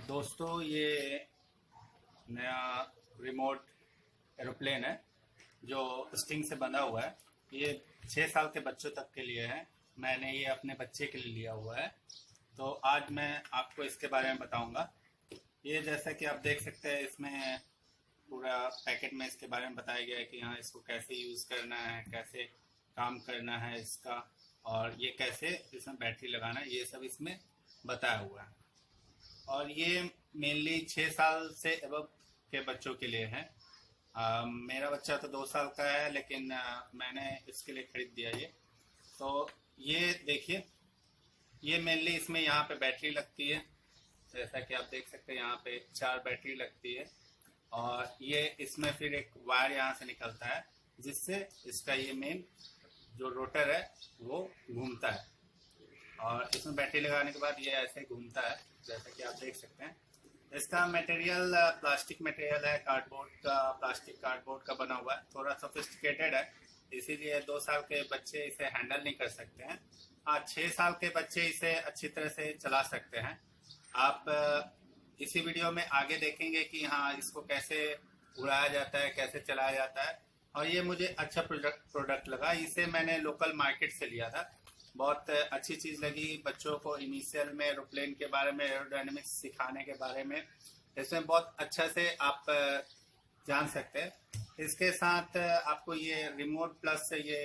दोस्तों, ये नया रिमोट एरोप्लेन है जो स्टिंग से बंधा हुआ है। ये 6 साल के बच्चों तक के लिए है। मैंने ये अपने बच्चे के लिए लिया हुआ है, तो आज मैं आपको इसके बारे में बताऊंगा। ये जैसा कि आप देख सकते हैं, इसमें पूरा पैकेट में इसके बारे में बताया गया है कि हाँ, इसको कैसे यूज़ करना है, कैसे काम करना है इसका, और ये कैसे इसमें बैटरी लगाना है, ये सब इसमें बताया हुआ है। और ये मेनली 6 साल से एबव के बच्चों के लिए है। मेरा बच्चा तो 2 साल का है, लेकिन मैंने इसके लिए खरीद दिया ये। तो ये देखिए, ये मेनली इसमें यहाँ पे बैटरी लगती है। जैसा कि आप देख सकते हैं, यहाँ पे 4 बैटरी लगती है, और ये इसमें फिर एक वायर यहाँ से निकलता है, जिससे इसका ये मेन जो रोटर है वो घूमता है। और इसमें बैटरी लगाने के बाद ये ऐसे घूमता है, जैसा कि आप देख सकते हैं। इसका मटेरियल प्लास्टिक मटेरियल है, कार्डबोर्ड का, प्लास्टिक कार्डबोर्ड का बना हुआ है। थोड़ा सोफिस्टिकेटेड है, इसीलिए 2 साल के बच्चे इसे हैंडल नहीं कर सकते हैं। हाँ, 6 साल के बच्चे इसे अच्छी तरह से चला सकते हैं। आप इसी वीडियो में आगे देखेंगे कि हाँ, इसको कैसे उड़ाया जाता है, कैसे चलाया जाता है। और ये मुझे अच्छा प्रोडक्ट लगा। इसे मैंने लोकल मार्केट से लिया था। बहुत अच्छी चीज़ लगी बच्चों को इनिशियल में एरोप्लेन के बारे में, एरोडायनेमिक्स सिखाने के बारे में। इसमें बहुत अच्छा से आप जान सकते हैं। इसके साथ आपको ये रिमोट प्लस ये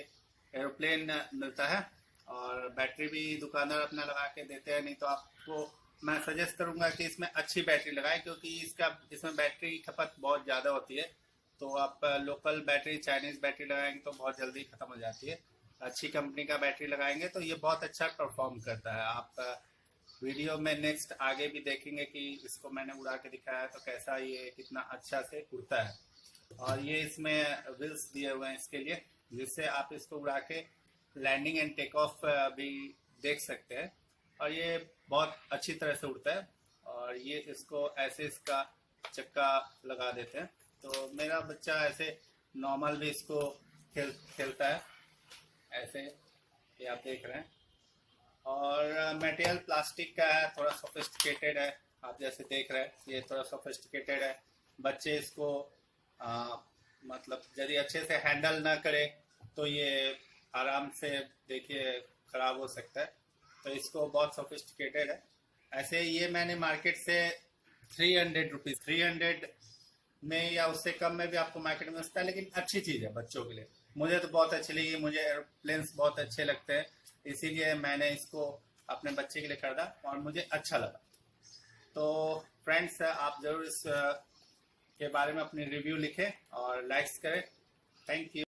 एरोप्लेन मिलता है, और बैटरी भी दुकानदार अपना लगा के देते हैं। नहीं तो आपको मैं सजेस्ट करूंगा कि इसमें अच्छी बैटरी लगाएं, क्योंकि इसमें बैटरी खपत बहुत ज़्यादा होती है। तो आप लोकल बैटरी, चाइनीज़ बैटरी लगाएंगे तो बहुत जल्दी ख़त्म हो जाती है। अच्छी कंपनी का बैटरी लगाएंगे तो ये बहुत अच्छा परफॉर्म करता है। आप वीडियो में नेक्स्ट आगे भी देखेंगे कि इसको मैंने उड़ा के दिखाया है तो कैसा ये कितना अच्छा से उड़ता है। और ये इसमें व्हील्स दिए हुए हैं इसके लिए, जिससे आप इसको उड़ा के लैंडिंग एंड टेक ऑफ भी देख सकते हैं। और ये बहुत अच्छी तरह से उड़ता है। और ये इसको ऐसे इसका चक्का लगा देते हैं, तो मेरा बच्चा ऐसे नॉर्मल भी इसको खेलता है ऐसे, ये आप देख रहे हैं। और मटेरियल प्लास्टिक का है, थोड़ा सोफिस्टिकेटेड है। आप जैसे देख रहे हैं, ये थोड़ा सोफिस्टिकेटेड है। बच्चे इसको मतलब यदि अच्छे से हैंडल ना करे तो ये आराम से, देखिए, खराब हो सकता है। तो इसको बहुत सोफिस्टिकेटेड है। ऐसे ये मैंने मार्केट से 300 रुपीज़, 300 में या उससे कम में भी आपको मार्केट में मिलता है, लेकिन अच्छी चीज़ है बच्चों के लिए। मुझे तो बहुत अच्छी लगी, मुझे एरोप्लेन्स बहुत अच्छे लगते हैं, इसीलिए मैंने इसको अपने बच्चे के लिए खरीदा और मुझे अच्छा लगा। तो फ्रेंड्स, आप ज़रूर इस के बारे में अपनी रिव्यू लिखें और लाइक्स करें। Thank you.